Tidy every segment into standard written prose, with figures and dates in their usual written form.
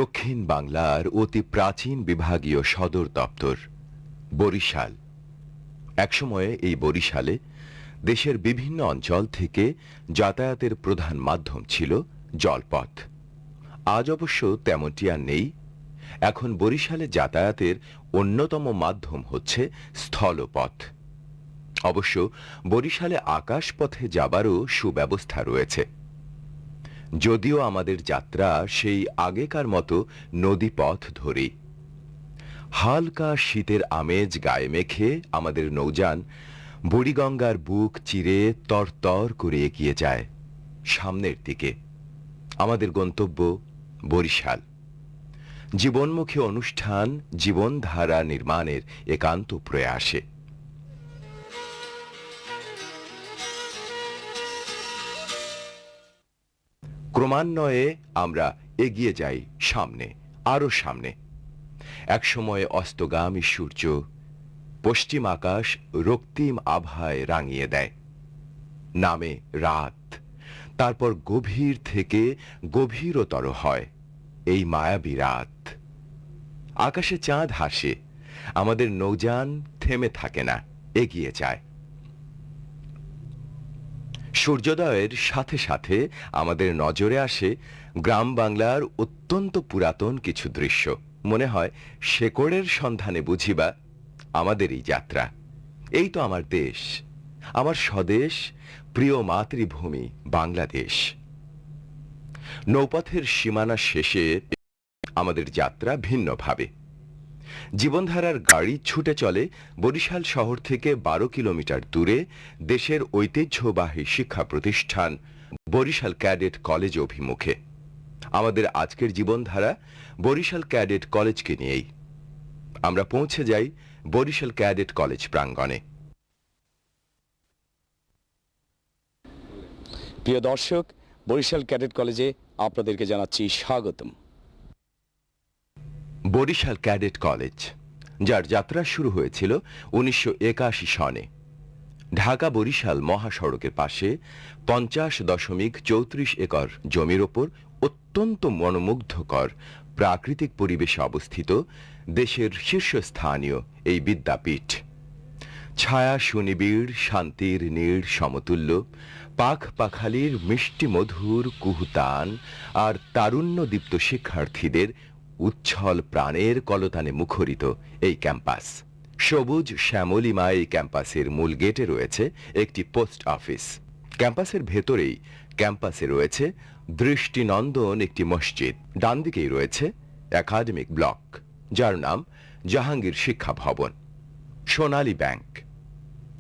দক্ষিণ বাংলার অতি প্রাচীন বিভাগীয় সদর দপ্তর বরিশাল। একসময়ে এই বরিশালে দেশের বিভিন্ন অঞ্চল থেকে যাতায়াতের প্রধান মাধ্যম ছিল জলপথ। আজ অবশ্য তেমনটি আর নেই। এখন বরিশালে যাতায়াতের অন্যতম মাধ্যম হচ্ছে স্থলপথ। অবশ্য বরিশালে আকাশপথে যাবারও সুব্যবস্থা রয়েছে, যদিও আমাদের যাত্রা সেই আগেকার মতো নদীপথ ধরেই। হালকা শীতের আমেজ গায়ে মেখে আমাদের নৌযান বুড়িগঙ্গার বুক চিরে তরতর করে এগিয়ে যায় সামনের দিকে। আমাদের গন্তব্য বরিশাল। জীবনমুখী অনুষ্ঠান, জীবনধারা নির্মাণের একান্ত প্রয়াসে। ক্রমান্বয়ে আমরা এগিয়ে যাই সামনে, আরো সামনে। একসময় অস্তগামী সূর্য পশ্চিম আকাশ রক্তিম আভায় রাঙিয়ে দেয়। নামে রাত, তারপর গভীর থেকে গভীরতর হয় এই মায়াবী রাত। আকাশে চাঁদ হাসে, আমাদের নৌযান থেমে থাকে না, এগিয়ে যায়। সূর্যোদয়ের সাথে সাথে আমাদের নজরে আসে গ্রাম বাংলার অত্যন্ত পুরাতন কিছু দৃশ্য। মনে হয় শেকড়ের সন্ধানে বুঝিবা আমাদের এই যাত্রা। এই তো আমার দেশ, আমার স্বদেশ, প্রিয় মাতৃভূমি বাংলাদেশ। নৌপথের সীমানা শেষে আমাদের যাত্রা ভিন্নভাবে। জীবনধারার গাড়ি ছুটে চলে বরিশাল শহর থেকে 12 কিলোমিটার দূরে দেশের ঐতিহ্যবাহী শিক্ষা প্রতিষ্ঠান বরিশাল ক্যাডেট কলেজ অভিমুখে। আমাদের আজকের জীবনধারা বরিশাল ক্যাডেট কলেজকে নিয়েই। আমরা পৌঁছে যাই বরিশাল ক্যাডেট কলেজ প্রাঙ্গণে। প্রিয় দর্শক, বরিশাল ক্যাডেট কলেজে আপনাদেরকে জানাচ্ছি স্বাগতম। বরিশাল ক্যাডেট কলেজ, যার যাত্রা শুরু হয়েছিল 1981 সনে। ঢাকা বরিশাল মহাসড়কের পাশে 50.34 একর জমির ওপর অত্যন্ত মনোমুগ্ধকর প্রাকৃতিক পরিবেশে অবস্থিত দেশের শীর্ষস্থানীয় এই বিদ্যাপীঠ। ছায়া সুনিবিড়, শান্তির নীড় সমতুল্য, পাখ পাখালির মিষ্টি মধুর কুহুতান আর তারুণ্যদীপ্ত শিক্ষার্থীদের উচ্ছল প্রাণের কলতানে মুখরিত এই ক্যাম্পাস। সবুজ শ্যামলিমা এই ক্যাম্পাসের মূল গেটে রয়েছে একটি পোস্ট অফিস। ক্যাম্পাসের ভেতরেই ক্যাম্পাসে রয়েছে দৃষ্টিনন্দন একটি মসজিদ। ডান দিকেই রয়েছে একাডেমিক ব্লক, যার নাম জাহাঙ্গীর শিক্ষা ভবন। সোনালী ব্যাংক।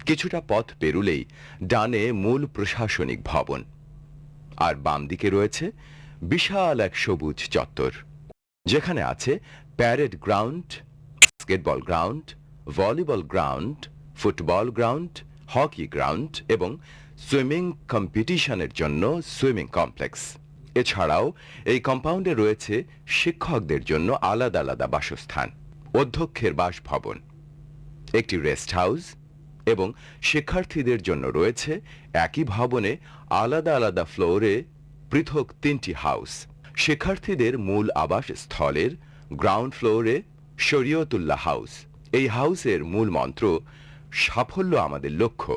কিছুটা পথ পেরুলেই ডানে মূল প্রশাসনিক ভবন, আর বাম দিকে রয়েছে বিশাল এক সবুজ চত্বর, যেখানে আছে parade ground, basketball ground, volleyball ground, football ground, hockey ground এবং সুইমিং কম্পিটিশনের জন্য সুইমিং কমপ্লেক্স। এছাড়াও এই কম্পাউন্ডে রয়েছে শিক্ষকদের জন্য আলাদা আলাদা বাসস্থান, অধ্যক্ষের বাসভবন, একটি রেস্ট হাউস এবং শিক্ষার্থীদের জন্য রয়েছে একই ভবনে আলাদা আলাদা ফ্লোরে পৃথক 3টি হাউস। শিক্ষার্থীদের মূল আবাস স্থলের গ্রাউন্ড ফ্লোরে শরীয়তুল্লাহ হাউস। এই হাউসের মূল মন্ত্র সাফল্য আমাদের লক্ষ্য।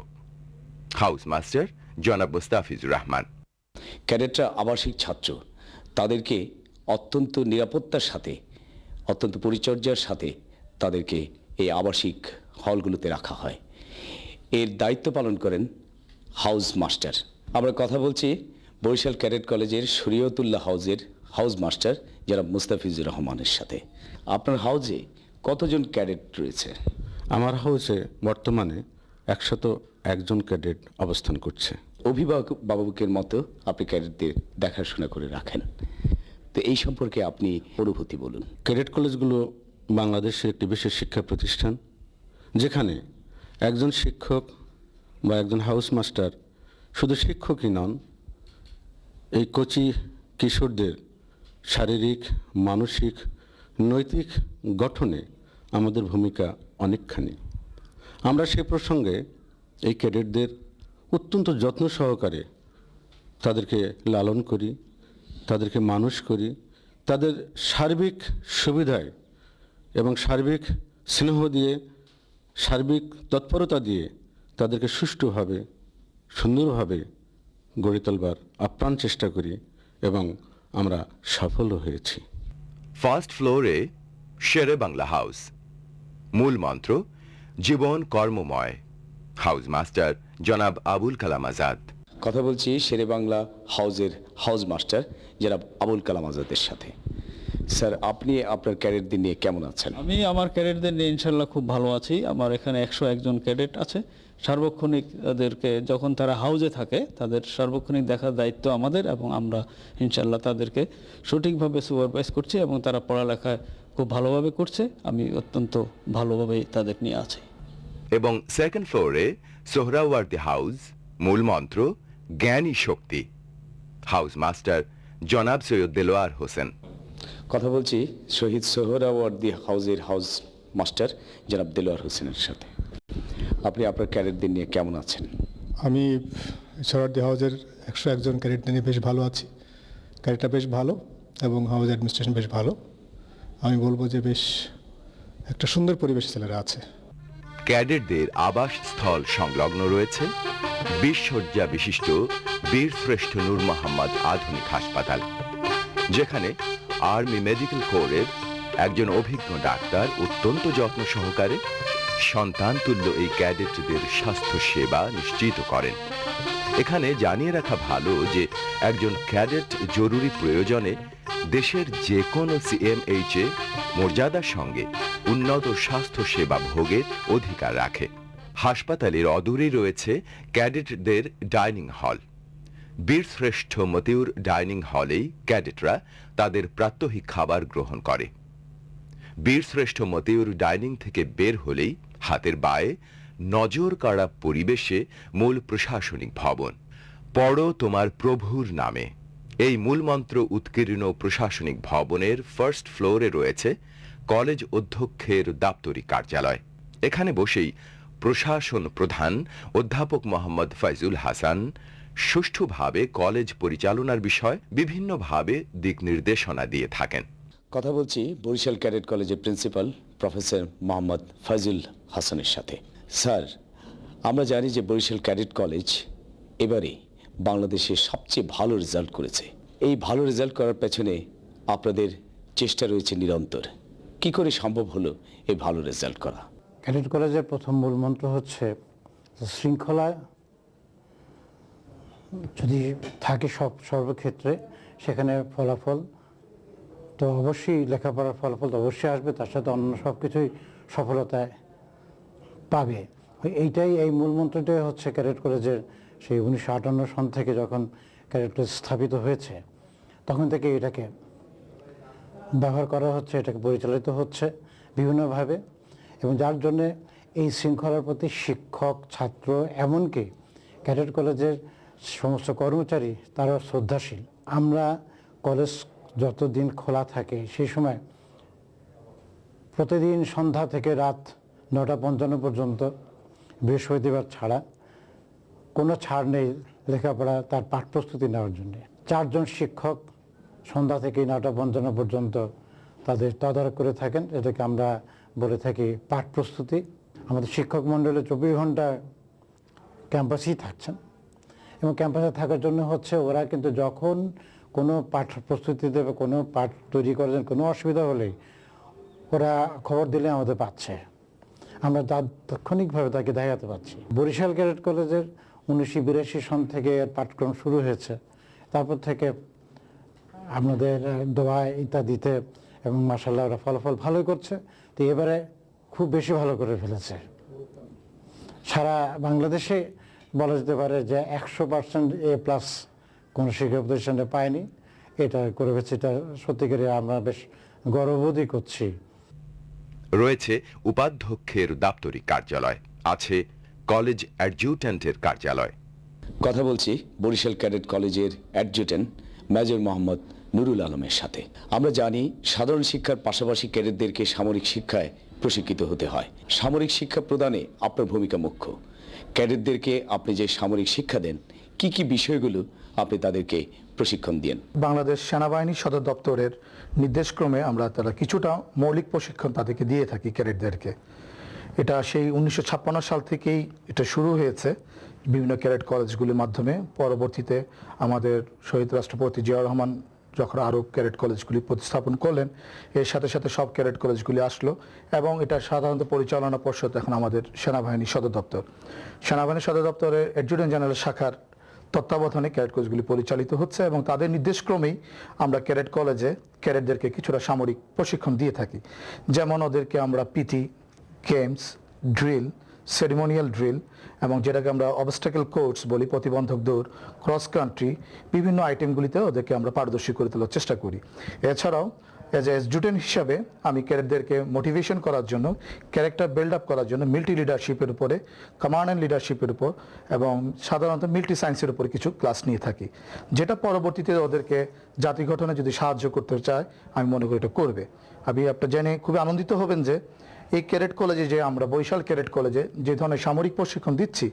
হাউস মাস্টার জনাব মুস্তাফিজুর রহমান। ক্যাডেটরা আবাসিক ছাত্র, তাদেরকে অত্যন্ত নিরাপত্তার সাথে, অত্যন্ত পরিচর্যার সাথে তাদেরকে এই আবাসিক হলগুলোতে রাখা হয়। এর দায়িত্ব পালন করেন হাউস মাস্টার। আমরা কথা বলছি বরিশাল ক্যাডেট কলেজের শরীয়তুল্লাহ হাউসের হাউস মাস্টার জনাব মুস্তাফিজুর রহমানের সাথে। আপনার হাউসে কতজন ক্যাডেট রয়েছে? আমার হাউসে বর্তমানে 101জন ক্যাডেট অবস্থান করছে। অভিভাবকের মতো আপনি ক্যাডেটদের দেখাশোনা করে রাখেন, তো এই সম্পর্কে আপনি অনুভূতি বলুন। ক্যাডেট কলেজগুলো বাংলাদেশের একটি বিশেষ শিক্ষা প্রতিষ্ঠান, যেখানে একজন শিক্ষক বা একজন হাউস মাস্টার শুধু শিক্ষকই নন, এই কচি কিশোরদের শারীরিক, মানসিক, নৈতিক গঠনে আমাদের ভূমিকা অনেকখানি। আমরা সে প্রসঙ্গে এই ক্যাডেটদের অত্যন্ত যত্ন সহকারে তাদেরকে লালন করি, তাদেরকে মানুষ করি, তাদের সার্বিক সুবিধায় এবং সার্বিক স্নেহ দিয়ে, সার্বিক তৎপরতা দিয়ে তাদেরকে সুষ্ঠুভাবে, সুন্দরভাবে গড়ে তোলবার আপ্রাণ চেষ্টা করি এবং আমরা সফল হয়েছি। ফার্স্ট ফ্লোরে শেরে বাংলা হাউস, মূল মন্ত্র জীবন কর্মময়। হাউস মাস্টার জনাব আবুল কালাম আজাদ। কথা বলছি শেরে বাংলা হাউসের হাউস মাস্টার জনাব আবুল কালাম আজাদের সাথে। স্যার, আপনি আপনার ক্যাডেটদের নিয়ে কেমন আছেন? আমি আমার ক্যাডেটদের নিয়ে ইনশাল্লাহ খুব ভালো আছি। আমার এখানে 101 জন ক্যাডেট আছে। সার্বক্ষণিক তাদেরকে যখন তারা হাউসে থাকে তাদের সার্বক্ষণিক দেখার দায়িত্ব আমাদের, এবং আমরা ইনশাল্লাহ তাদেরকে সঠিকভাবে সুপারভাইজ করছি এবং তারা পড়ালেখায় খুব ভালোভাবে করছে। আমি অত্যন্ত ভালোভাবেই তাদের নিয়ে আছি। এবং সেকেন্ড ফ্লোরে সোহরাওয়ার্দী হাউস, মূল মন্ত্র জ্ঞানী শক্তি। হাউস মাস্টার জনাব সৈয়দ দেলোয়ার হোসেন। কথা বলছি শহীদ সোহরাওয়ার্দী হাউসের হাউস মাস্টার জনাব দেলোয়ার হোসেনের সাথে। আপনি আপনার ক্যাডেটদের নিয়ে কেমন আছেন? আমি সোহরাওয়ার্দী হাউসের 101 জন ক্যাডেট নিয়ে বেশ ভালো আছি। ক্যাডেটটা বেশ ভালো এবং হাউস অ্যাডমিনিস্ট্রেশন বেশ ভালো। আমি বলবো যে বেশ একটা সুন্দর পরিবেশ ছেলেরা আছে। ক্যাডেটদের আবাসস্থল সংলগ্ন রয়েছে 20 শয্যা বিশিষ্ট বীরশ্রেষ্ঠ নূর মোহাম্মদ আধুনিক হাসপাতাল, যেখানে আর্মি মেডিকেল কোরের একজন অভিজ্ঞ ডাক্তার অত্যন্ত যত্ন সহকারে সন্তান তুল্য এই ক্যাডেটদের স্বাস্থ্য সেবা নিশ্চিত করেন। এখানে জানিয়ে রাখা ভালো যে একজন ক্যাডেট জরুরি প্রয়োজনে দেশের যে কোনো সিএমএইচে মর্যাদার সঙ্গে উন্নত স্বাস্থ্য সেবা ভোগের অধিকার রাখে। হাসপাতালের অদূরেই রয়েছে ক্যাডেটদের ডাইনিং হল। বীরশ্রেষ্ঠ মতিউর ডাইনিং হলেই ক্যাডেটরা তাদের প্রাত্যহিক খাবার গ্রহণ করে। বীরশ্রেষ্ঠ মতিউর ডাইনিং থেকে বের হলেই হাতের বায়ে নজর কাড়া পরিবেশে মূল প্রশাসনিক ভবন। পড়ো তোমার প্রভুর নামে, এই মূল মন্ত্র উৎকীর্ণ প্রশাসনিক ভবনের ফার্স্ট ফ্লোরে রয়েছে কলেজ অধ্যক্ষের দাপ্তরিক কার্যালয়। এখানে বসেই প্রশাসন প্রধান অধ্যাপক মোহাম্মদ ফয়জুল হাসান সুষ্ঠুভাবে কলেজ পরিচালনার বিষয় বিভিন্নভাবে দিক নির্দেশনা দিয়ে থাকেন। কথা বলছি বরিশাল ক্যাডেট কলেজের প্রিন্সিপাল প্রফেসর মোহাম্মদ ফয়জুল হাসানের সাথে। স্যার, আমরা জানি যে বরিশাল ক্যাডেট কলেজ এবারে বাংলাদেশের সবচেয়ে ভালো রেজাল্ট করেছে। এই ভালো রেজাল্ট করার পেছনে আপনাদের চেষ্টা রয়েছে নিরন্তর। কি করে সম্ভব হলো এই ভালো রেজাল্ট করা? ক্যাডেট কলেজের প্রথম মূল মন্ত্র হচ্ছে শৃঙ্খলা যদি থাকে সর্বক্ষেত্রে, সেখানে ফলাফল তো অবশ্যই, লেখাপড়ার ফলাফল তো অবশ্যই আসবে, তার সাথে অন্য সব কিছুই সফলতায় পাবে। এইটাই, এই মূল মন্ত্রটাই হচ্ছে ক্যাডেট কলেজের সেই 1958 সন থেকে যখন ক্যাডেট কলেজ স্থাপিত হয়েছে তখন থেকে এটাকে ব্যবহার করা হচ্ছে, এটাকে পরিচালিত হচ্ছে বিভিন্নভাবে, এবং যার জন্যে এই শৃঙ্খলার প্রতি শিক্ষক, ছাত্র, এমনকি ক্যাডেট কলেজের সমস্ত কর্মচারী তারা শ্রদ্ধাশীল। আমরা কলেজ যতদিন খোলা থাকে সেই সময় প্রতিদিন সন্ধ্যা থেকে রাত 9টা 55 পর্যন্ত, বৃহস্পতিবার ছাড়া কোনো ছাড় নেই লেখাপড়া তার পাঠ প্রস্তুতি নেওয়ার জন্য। 4 জন শিক্ষক সন্ধ্যা থেকে 9টা 55 পর্যন্ত তাদের তদারক করে থাকেন। এটাকে আমরা বলে থাকি পাঠ প্রস্তুতি। আমাদের শিক্ষক মণ্ডলে 24 ঘন্টা ক্যাম্পাসেই থাকছেন, এবং ক্যাম্পাসে থাকার জন্য হচ্ছে ওরা কিন্তু যখন কোনো পাঠ প্রস্তুতি দেবে, কোনো পাঠ তৈরি করার জন্য কোনো অসুবিধা হলেই ওরা খবর দিলে আমাদের পাচ্ছে, আমরা তাৎক্ষণিকভাবে তাকে দেখাতে পাচ্ছি। বরিশাল ক্যাডেট কলেজের 1982 সন থেকে এর পাঠক্রম শুরু হয়েছে। তারপর থেকে আপনাদের দোয়া ইত্যাদিতে, এবং মাশাআল্লাহ ওরা ফলাফল ভালোই করছে। তো এবারে খুব বেশি ভালো করে ফেলেছে। সারা বাংলাদেশে বলা যেতে পারে যে 100% A+ কোনো শিক্ষা প্রতিষ্ঠানে পায়নি, এটা করে ফেলেছে। এটা সত্যিকারে আমরা বেশ গর্ববোধই করছি। রয়েছে উপাধ্যক্ষের দাপ্তরিক কার্যালয়, আছে কলেজ অ্যাডজুট্যান্টের কার্যালয়। কথা বলছি বরিশাল ক্যাডেট কলেজের অ্যাডজুটেন্ট মেজর মোহাম্মদ নুরুল আলমের সাথে। আমরা জানি সাধারণ শিক্ষার পাশাপাশি ক্যাডেটদেরকে সামরিক শিক্ষায় প্রশিক্ষিত হতে হয়। সামরিক শিক্ষা প্রদানে আপনার ভূমিকা মুখ্য। ক্যাডেটদেরকে আপনি যে সামরিক শিক্ষা দেন, কি কি বিষয়গুলো আপনি তাদেরকে প্রশিক্ষণ দিয়েন। বাংলাদেশ সেনাবাহিনী সদর দপ্তরের নির্দেশক্রমে আমরা তারা কিছুটা মৌলিক প্রশিক্ষণ তাদেরকে দিয়ে থাকি ক্যাডেটদেরকে। এটা সেই 1956 সাল থেকেই এটা শুরু হয়েছে বিভিন্ন ক্যাডেট কলেজগুলির মাধ্যমে। পরবর্তীতে আমাদের শহীদ রাষ্ট্রপতি জিয়াউর রহমান যখন আরও ক্যাডেট কলেজগুলি প্রতিস্থাপন করলেন, এর সাথে সাথে সব ক্যাডেট কলেজগুলি আসলো এবং এটা সাধারণত পরিচালনা পর্ষদ এখন আমাদের সেনাবাহিনী সদর দপ্তর। সেনাবাহিনী সদর দপ্তরের অ্যাডজুটেন্ট জেনারেল শাখার তত্ত্বাবধানে ক্যাডেট কোর্সগুলি পরিচালিত হচ্ছে এবং তাদের নির্দেশক্রমেই আমরা ক্যাডেট কলেজে ক্যাডেটদেরকে কিছুটা সামরিক প্রশিক্ষণ দিয়ে থাকি। যেমন ওদেরকে আমরা PT, games, drill, ceremonial drill এবং যেটাকে আমরা অবস্টাকেল কোর্স বলি, প্রতিবন্ধক দৌড়, ক্রস কান্ট্রি, বিভিন্ন আইটেমগুলিতে ওদেরকে আমরা পারদর্শী করে তোলার চেষ্টা করি। এছাড়াও এজ এ স্টুডেন্ট হিসাবে আমি ক্যাডেটদেরকে মোটিভেশন করার জন্য, ক্যারেক্টার বিল্ড আপ করার জন্য মিলিটারি লিডারশিপের উপরে, কমান্ড অ্যান্ড লিডারশিপের উপর এবং সাধারণত মিলিটারি সায়েন্সের উপরে কিছু ক্লাস নিয়ে থাকি, যেটা পরবর্তীতে ওদেরকে জাতি গঠনে যদি সাহায্য করতে চায় আমি মনে করি এটা করবে। আমি আপনার জেনে খুবই আনন্দিত হবেন যে এই ক্যাডেট কলেজে যে আমরা বরিশাল ক্যাডেট কলেজে যে ধরনের সামরিক প্রশিক্ষণ দিচ্ছি,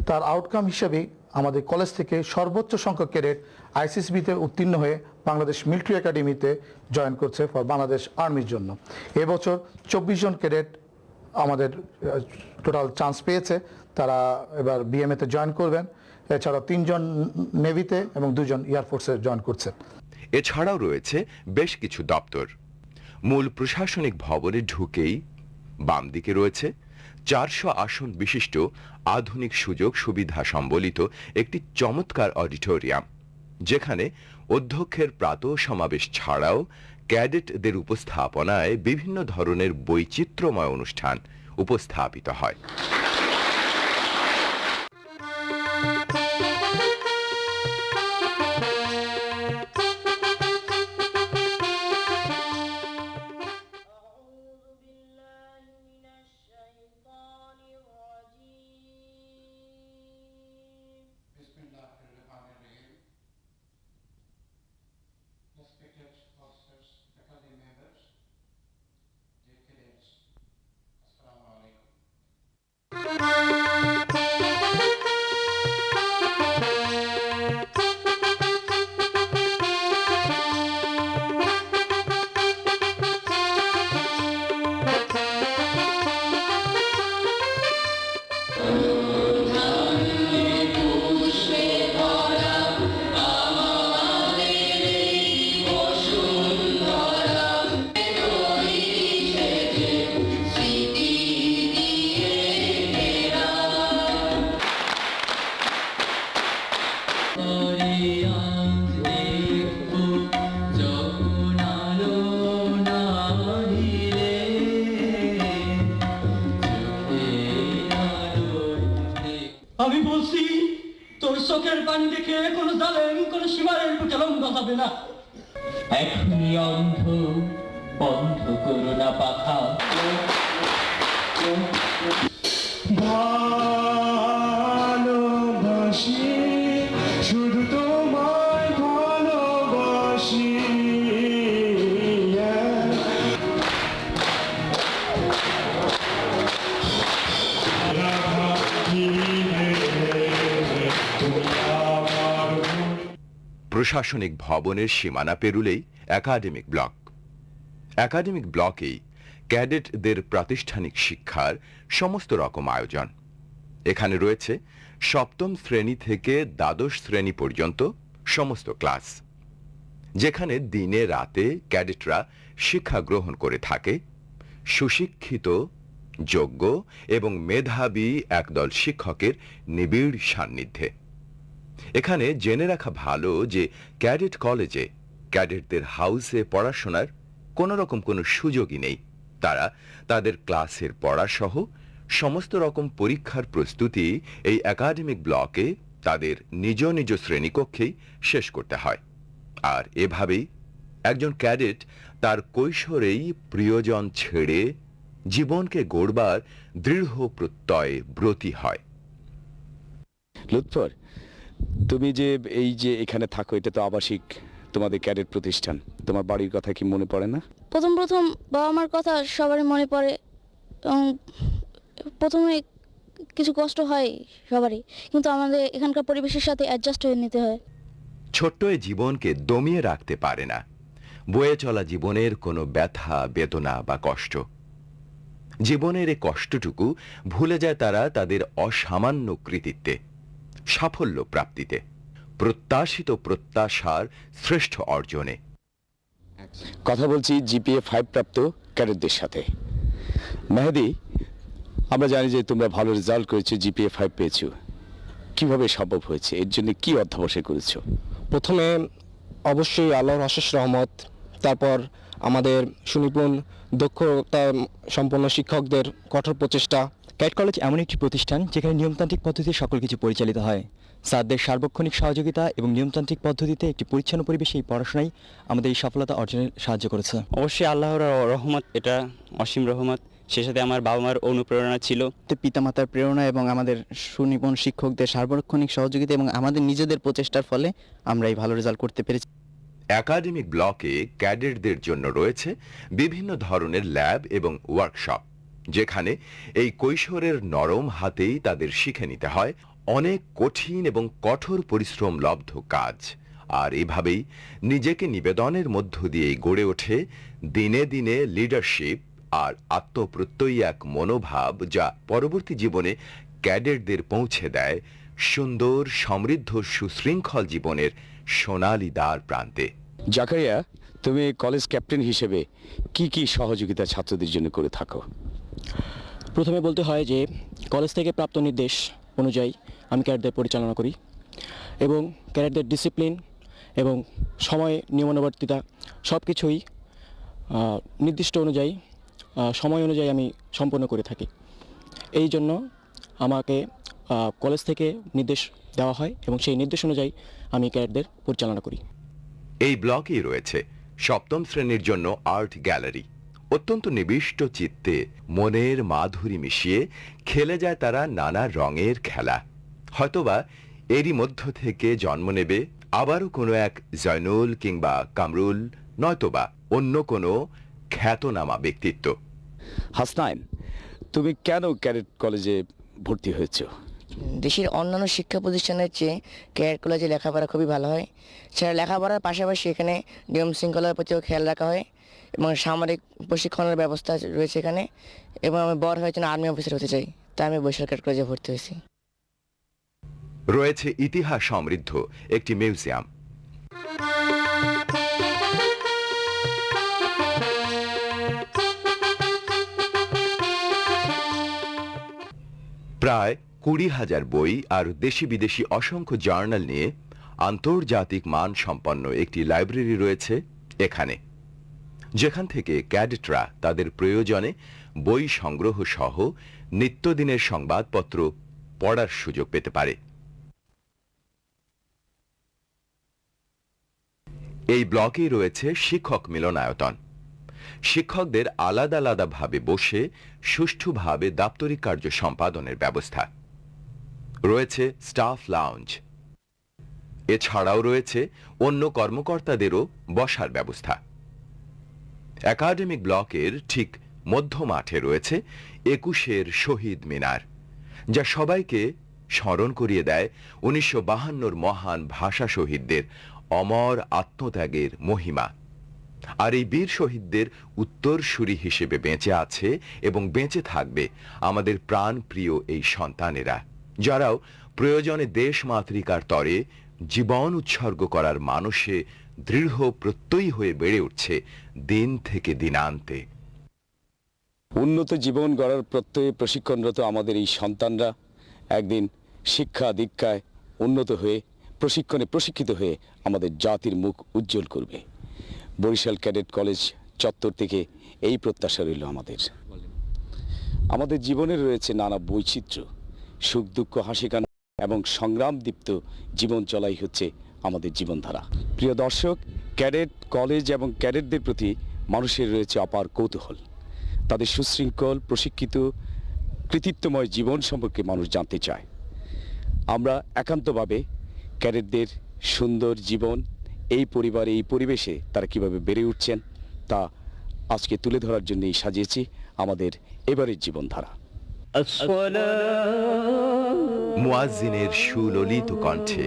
তার আউটকাম হিসেবে আমাদের কলেজ থেকে সর্বোচ্চ সংখ্যক ক্যাডেট আইসিসবিতে উত্তীর্ণ হয়ে বাংলাদেশ মিলিটারি একাডেমিতে জয়েন করছে ফর বাংলাদেশ আর্মির জন্য। এবছর 24 জন ক্যাডেট আমাদের টোটাল চান্স পেয়েছে, তারা এবার বিএমএতে জয়েন করবেন। এছাড়াও 3 জন নেভিতে এবং 2 জন এয়ারফোর্সে জয়েন করছেন। এছাড়াও রয়েছে বেশ কিছু দপ্তর। মূল প্রশাসনিক ভবনে ঢুকেই বাম দিকে রয়েছে 400 আসন বিশিষ্ট আধুনিক সুযোগ সুবিধা সম্বলিত একটি চমৎকার অডিটোরিয়াম, যেখানে অধ্যক্ষের প্রাতঃ সমাবেশ ছাড়াও ক্যাডেটদের উপস্থাপনায় বিভিন্ন ধরনের বৈচিত্র্যময় অনুষ্ঠান উপস্থাপিত হয়। আমি বলছি, তোর চোখের পানি দেখে কোনো জালেম কোনো সীমারের বুকে লম্বা হবে না। এখনই অন্ধ, বন্ধ করো না পাখা। ভালোবাসি, শুধু তোমায় ভালোবাসি। প্রশাসনিক ভবনের সীমানা পেরুলেই একাডেমিক ব্লক। একাডেমিক ব্লকেই ক্যাডেটদের প্রাতিষ্ঠানিক শিক্ষার সমস্ত রকম আয়োজন। এখানে রয়েছে 7ম শ্রেণী থেকে দ্বাদশ শ্রেণী পর্যন্ত সমস্ত ক্লাস, যেখানে দিনে রাতে ক্যাডেটরা শিক্ষা গ্রহণ করে থাকে সুশিক্ষিত, যোগ্য এবং মেধাবী একদল শিক্ষকের নিবিড় সান্নিধ্যে। এখানে জেনে রাখা ভালো যে ক্যাডেট কলেজে ক্যাডেটদের হাউসে পড়াশোনার কোনো রকম কোনো সুযোগই নেই। তারা তাদের ক্লাসের পড়াসহ সমস্ত রকম পরীক্ষার প্রস্তুতি এই একাডেমিক ব্লকে তাদের নিজ নিজ শ্রেণীকক্ষেই শেষ করতে হয়। আর এভাবেই একজন ক্যাডেট তার কৈশোরেই প্রিয়জন ছেড়ে জীবনকে গড়বার দৃঢ় প্রত্যয়ে ব্রতী হয়। লুৎফর, তুমি যে এই যে এখানে থাকো, এটা তো আবাসিক তোমাদের ক্যাডেট প্রতিষ্ঠান, তোমার বাড়ির কথা কি মনে পড়ে না? প্রথম বাবা মার কথা সবারই মনে পড়ে এবং প্রথমে কিছু কষ্ট হয় সবারই, কিন্তু আমাদের এখানকার পরিবেশের সাথে অ্যাডজাস্ট হয়ে নিতে হয়। ছোট্ট এই জীবনকে দমিয়ে রাখতে পারে না বয়ে চলা জীবনের কোনো ব্যথা বেদনা বা কষ্ট। জীবনের এই কষ্টটুকু ভুলে যায় তারা তাদের অসামান্য কৃতিত্বে, সাফল্য প্রাপ্তিতে, প্রত্যাশিত প্রত্যাশার শ্রেষ্ঠ অর্জনে। কথা বলছি জিপিএ 5 প্রাপ্ত ক্যাডেটদের সাথে। মেহেদি, আমরা জানি যে তোমরা ভালো রেজাল্ট করেছো, জিপিএ 5 পেয়েছো। কিভাবে সম্ভব হয়েছে? এর জন্য কি অধ্যবসায় করেছো? প্রথমে অবশ্যই আল্লাহর অশেষ রহমত, তারপর আমাদের সুনিপুণ দক্ষতা সম্পন্ন শিক্ষকদের কঠোর প্রচেষ্টা। ক্যাডেট কলেজ এমন একটি প্রতিষ্ঠান যেখানে নিয়মতান্ত্রিক পদ্ধতিতে সকল কিছু পরিচালিত হয়। স্যারদের সার্বক্ষণিক সহযোগিতা এবং নিয়মতান্ত্রিক পদ্ধতিতে একটি পরিচ্ছন্ন পরিবেশে এই পড়াশোনাই আমাদের এই সফলতা অর্জনে সাহায্য করেছে। অবশ্যই আল্লাহর রহমত, এটা অসীম রহমত। সে সাথে আমার বাবা মার অনুপ্রেরণা ছিল, পিতামাতার প্রেরণা এবং আমাদের সুনিপুণ শিক্ষকদের সার্বক্ষণিক সহযোগিতা এবং আমাদের নিজেদের প্রচেষ্টার ফলে আমরা এই ভালো রেজাল্ট করতে পেরেছি। একাডেমিক ব্লকে ক্যাডেটদের জন্য রয়েছে বিভিন্ন ধরনের ল্যাব এবং ওয়ার্কশপ, যেখানে এই কৈশোরের নরম হাতেই তাদের শিখে নিতে হয় অনেক কঠিন এবং কঠোর পরিশ্রম লব্ধ কাজ। আর এভাবেই নিজেকে নিবেদনের মধ্য দিয়েই গড়ে ওঠে দিনে দিনে লিডারশিপ আর আত্মপ্রত্যয়ী এক মনোভাব, যা পরবর্তী জীবনে ক্যাডেটদের পৌঁছে দেয় সুন্দর সমৃদ্ধ সুশৃঙ্খল জীবনের সোনালী দ্বার প্রান্তে। জাকারিয়া, তুমি কলেজ ক্যাপ্টেন হিসেবে কি কি সহযোগিতা ছাত্রদের জন্য করে থাকো? প্রথমে বলতে হয় যে কলেজ থেকে প্রাপ্ত নির্দেশ অনুযায়ী আমি ক্যাডেটদের পরিচালনা করি এবং ক্যাডেটদের ডিসিপ্লিন এবং সময় নিয়মানুবর্তিতা সব কিছুই নির্দিষ্ট অনুযায়ী সময় অনুযায়ী আমি সম্পন্ন করে থাকি। এই জন্য আমাকে কলেজ থেকে নির্দেশ দেওয়া হয় এবং সেই নির্দেশ অনুযায়ী আমি ক্যাডেটদের পরিচালনা করি। এই ব্লকেই রয়েছে 7ম শ্রেণীর জন্য আর্ট গ্যালারি। অত্যন্ত নিবিষ্ট চিত্তে মনের মাধুরী মিশিয়ে খেলে যায় তারা নানা রঙের খেলা। হয়তোবা এরই মধ্য থেকে জন্ম নেবে আবারও কোনো এক জয়নুল কিংবা কামরুল, নয়তোবা অন্য কোনো খ্যাতনামা ব্যক্তিত্ব। হাসনাইন, তুমি কেন ক্যাডেট কলেজে ভর্তি হয়েছো? দেশের অন্যান্য শিক্ষা প্রতিষ্ঠানের চেয়ে ক্যাডেট কলেজে লেখাপড়া খুবই ভালো হয়। সেটা লেখাপড়ার পাশাপাশি এখানে নিয়ম শৃঙ্খলার প্রতিও খেয়াল রাখা হয় এবং সামরিক প্রশিক্ষণের ব্যবস্থা রয়েছে এখানে। এবং আমি বড় হয়ে আর্মি অফিসার হতে চাই, তাই আমি বরিশাল ক্যাডেট কলেজে ভর্তি হয়েছি। রয়েছে ইতিহাস সমৃদ্ধ একটি মিউজিয়াম। প্রায় 20,000 বই আর দেশি বিদেশি অসংখ্য জার্নাল নিয়ে আন্তর্জাতিক মান সম্পন্ন একটি লাইব্রেরি রয়েছে এখানে, যেখান থেকে ক্যাডেটরা তাদের প্রয়োজনে বই সংগ্রহ সহ নিত্যদিনের সংবাদপত্র পড়ার সুযোগ পেতে পারে। এই ব্লকেই রয়েছে শিক্ষক মিলনায়তন। শিক্ষকদের আলাদা আলাদা ভাবে বসে সুষ্ঠুভাবে দাপ্তরিক কার্য সম্পাদনের ব্যবস্থা রয়েছে। স্টাফ লাউঞ্জ, এছাড়াও রয়েছে অন্য কর্মকর্তাদেরও বসার ব্যবস্থা। একাডেমিক ব্লকের ঠিক মধ্য মাঠে রয়েছে 21-এর শহীদ মিনার, যা সবাইকে স্মরণ করিয়ে দেয় 1952-র মহান ভাষা শহীদদের অমর আত্মত্যাগের মহিমা। আর এই বীর শহীদদের উত্তরসূরি হিসেবে বেঁচে আছে এবং বেঁচে থাকবে আমাদের প্রাণপ্রিয় এই সন্তানেরা, যারাও প্রয়োজনে দেশ মাতৃকার তরে জীবন উৎসর্গ করার মানসে দৃঢ় প্রত্যয়ী হয়ে বেড়ে উঠছে দিন থেকে দিনান্তে। উন্নত জীবন গড়ার প্রত্যয়ে প্রশিক্ষণরত আমাদের এই সন্তানরা একদিন শিক্ষা দীক্ষায় উন্নত হয়ে প্রশিক্ষণে প্রশিক্ষিত হয়ে আমাদের জাতির মুখ উজ্জ্বল করবে। বরিশাল ক্যাডেট কলেজ চত্বর থেকে এই প্রত্যাশা রইল আমাদের। আমাদের জীবনে রয়েছে নানা বৈচিত্র্য, সুখ দুঃখ হাসি কান্না এবং সংগ্রাম দীপ্ত জীবন চলাই হচ্ছে আমাদের জীবনধারা। প্রিয় দর্শক, ক্যাডেট কলেজ এবং ক্যাডেটদের প্রতি মানুষের রয়েছে অপার কৌতূহল। তাদের সুশৃঙ্খল প্রশিক্ষিত কৃতিত্বময় জীবন সম্পর্কে মানুষ জানতে চায়। আমরা একান্তভাবে ক্যাডেটদের সুন্দর জীবন, এই পরিবারে এই পরিবেশে তারা কিভাবে বেড়ে উঠছেন তা আজকে তুলে ধরার জন্যই সাজিয়েছি আমাদের এবারের জীবনধারা। মুয়াজ্জিনের সুললিত কণ্ঠে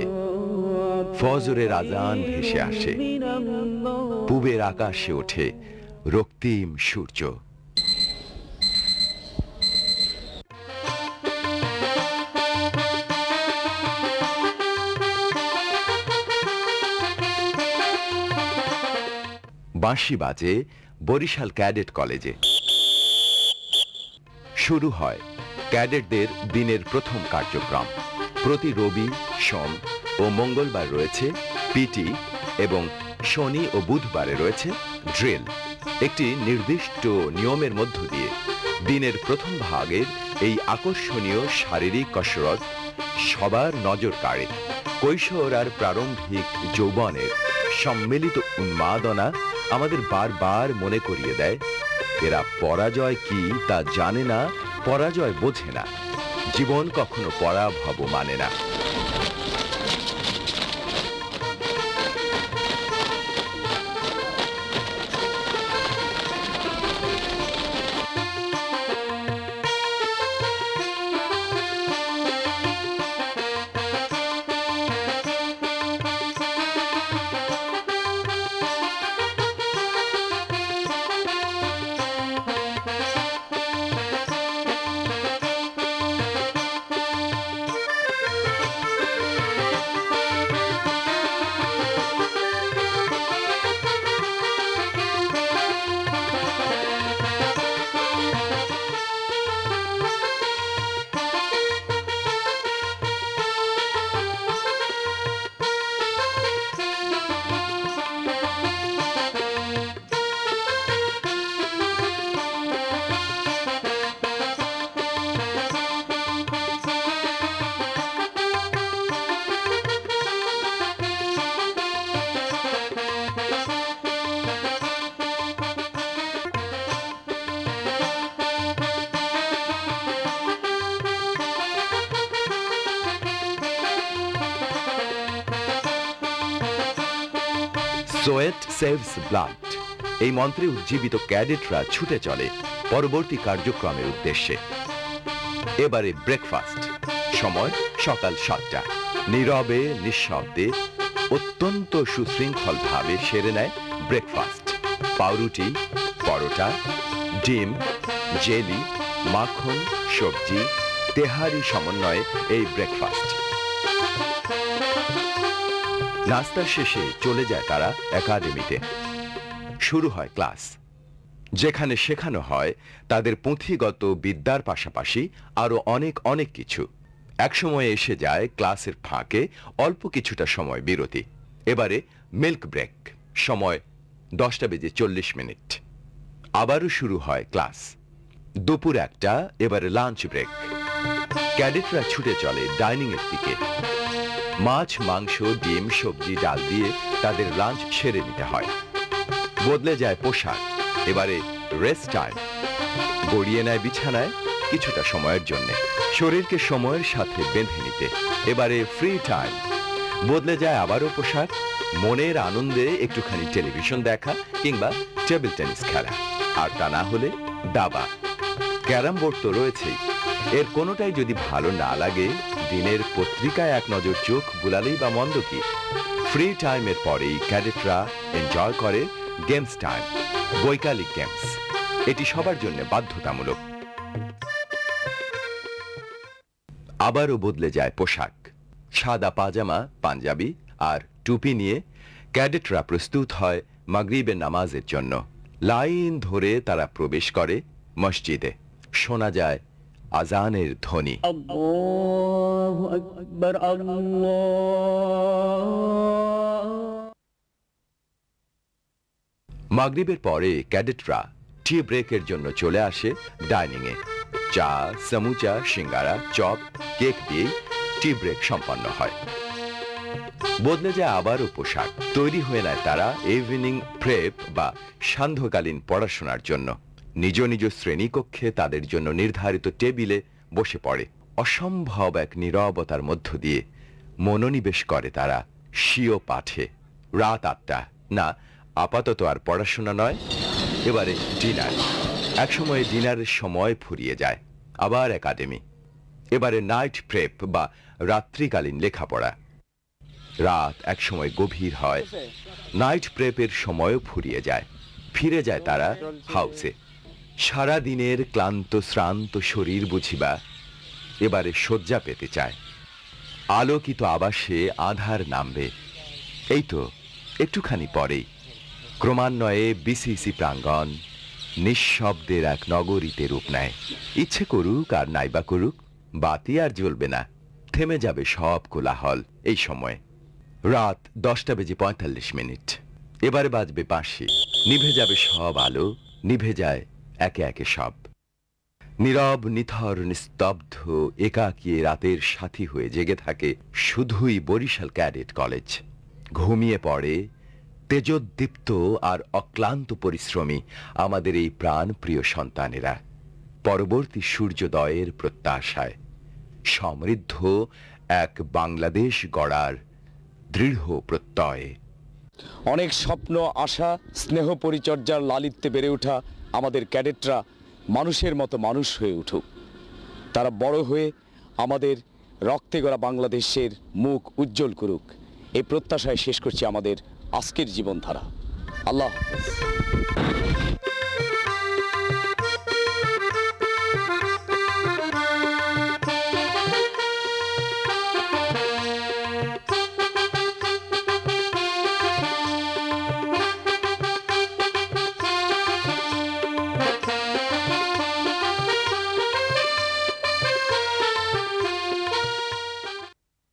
ফজরের আজান ভেসে আসে, পূবের আকাশে ওঠে রক্তিম সূর্য। বাঁশি বাজে বরিশাল ক্যাডেট কলেজে। শুরু হয় ক্যাডেটদের দিনের প্রথম কার্যক্রম। প্রতি রবি, সোম ও মঙ্গলবার রয়েছে পিটি এবং শনি ও বুধবারে রয়েছে ড্রিল। একটি নির্দিষ্ট নিয়মের মধ্য দিয়ে দিনের প্রথম ভাগের এই আকর্ষণীয় শারীরিক কসরত সবার নজর কাড়ে। কৈশোর আর প্রারম্ভিক যৌবনের সম্মিলিত উন্মাদনা আমাদের বারবার মনে করিয়ে দেয় এরা পরাজয় কি তা জানে না, পরাজয় বোঝে না, জীবন কখনো পরাভব মানে না। সোয়েট সেভস ব্লাড এই মন্ত্রে উজ্জীবিত ক্যাডেটরা ছুটে চলে পরবর্তী কার্যক্রমের উদ্দেশ্যে। এবারে ব্রেকফাস্ট, সময় সকাল 7টা। নীরবে নিঃশব্দে অত্যন্ত সুশৃঙ্খলভাবে সেরে নেয় ব্রেকফাস্ট। পাউরুটি, পরোটা, ডিম, জেলি, মাখন, সবজি, তেহারি সমন্বয়ে এই ব্রেকফাস্ট। নাস্তা শেষে চলে যায় তারা একাডেমিতে। শুরু হয় ক্লাস, যেখানে শেখানো হয় তাদের পুঁথিগত বিদ্যার পাশাপাশি আরো অনেক কিছু। একসময় এসে যায় ক্লাসের ফাঁকে অল্প কিছুটা সময় বিরতি। এবারে মিল্ক ব্রেক, সময় 10:40। আবারও শুরু হয় ক্লাস। দুপুর 1টা, এবারে লাঞ্চ ব্রেক। ক্যাডেটরা ছুটে চলে ডাইনিং এর দিকে। মাছ, মাংস, ডিম, সবজি, ডাল দিয়ে তাদের লাঞ্চ সেরে নিতে হয়। বদলে যায় পোশাক, এবারে রেস্ট টাইম। গড়িয়ে নেয় বিছানায় কিছুটা সময়ের জন্য, শরীরকে সময়ের সাথে বেঁধে নিতে। এবারে ফ্রি টাইম। বদলে যায় আবারও পোশাক, মনের আনন্দে একটুখানি টেলিভিশন দেখা কিংবা টেবিল টেনিস খেলা, আর তা না হলে দাবা। ক্যারাম বোর্ড তো রয়েছেই। এর কোনোটাই যদি ভালো না লাগে, দিনের পত্রিকায় এক নজর চোখ বুলালেই বা মন্দ কি। ফ্রি টাইমের পরেই ক্যাডেটরা এনজয় করে গেমস টাইম, বৈকালিক গেমস। এটি সবার জন্য বাধ্যতামূলক। আবারও বদলে যায় পোশাক। সাদা পাজামা, পাঞ্জাবি আর টুপি নিয়ে ক্যাডেটরা প্রস্তুত হয় মাগরিবের নামাজের জন্য। লাইন ধরে তারা প্রবেশ করে মসজিদে। শোনা যায় আজানের ধ্বনি। আল্লাহু আকবার, মাগরিবের পরে ক্যাডেটরা টি ব্রেকের জন্য চলে আসে ডাইনিং এ। চা, সমুচা, সিঙ্গারা, চপ, কেক দিয়ে টি ব্রেক সম্পন্ন হয়। বদলে যায় আবারও পোশাক। তৈরি হয়ে নেয় তারা ইভিনিং প্রেপ বা সান্ধ্যকালীন পড়াশোনার জন্য। নিজ নিজ শ্রেণীকক্ষে তাদের জন্য নির্ধারিত টেবিলে বসে পড়ে। অসম্ভব এক নীরবতার মধ্য দিয়ে মনোনিবেশ করে তারা স্বীয় পাঠে। রাত 8টা। না, আপাতত আর পড়াশোনা নয়, এবারে ডিনার। একসময় ডিনারের সময় ফুরিয়ে যায়। আবার একাডেমি। এবারে নাইট প্রেপ বা রাত্রিকালীন লেখাপড়া। রাত একসময় গভীর হয়, নাইট প্রেপের সময়ও ফুরিয়ে যায়, ফিরে যায় তারা হাউসে। সারা দিনের ক্লান্ত শ্রান্ত শরীর বুঝিবা এবারে শয্যা পেতে চায়। আলোকিত আবাসে আধার নামবে, এই তো একটুখানি পরেই। ক্রমান্বয়ে বিসিসি প্রাঙ্গণ নিঃশব্দের এক নগরীতে রূপ নেয়। ইচ্ছে করুক আর নাইবা করুক, বাতি আর জ্বলবে না, থেমে যাবে সব কোলাহল। এই সময় রাত 10:45, এবারে বাজবে বাঁশি, নিভে যাবে সব আলো, নিভে যায় একে একে সব। নীরব নিথর নিস্তব্ধ একাকী রাতের সাথী হয়ে জেগে থাকে শুধুই বরিশাল ক্যাডেট কলেজ। ঘুমিয়ে পড়ে তেজোদ্দীপ্ত আর অক্লান্ত পরিশ্রমী আমাদের এই প্রাণ প্রিয় সন্তানেরা, পরবর্তী সূর্যোদয়ের প্রত্যাশায়, সমৃদ্ধ এক বাংলাদেশ গড়ার দৃঢ় প্রত্যয়ে। অনেক স্বপ্ন, আশা, স্নেহ পরিচর্যার লালিত্যে বেড়ে ওঠা আমাদের ক্যাডেটরা মানুষের মতো মানুষ হয়ে উঠুক। তারা বড় হয়ে আমাদের রক্তে গড়া বাংলাদেশের মুখ উজ্জ্বল করুক, এই প্রত্যাশায় শেষ করছি আমাদের আজকের জীবনধারা। আল্লাহ হাফেজ।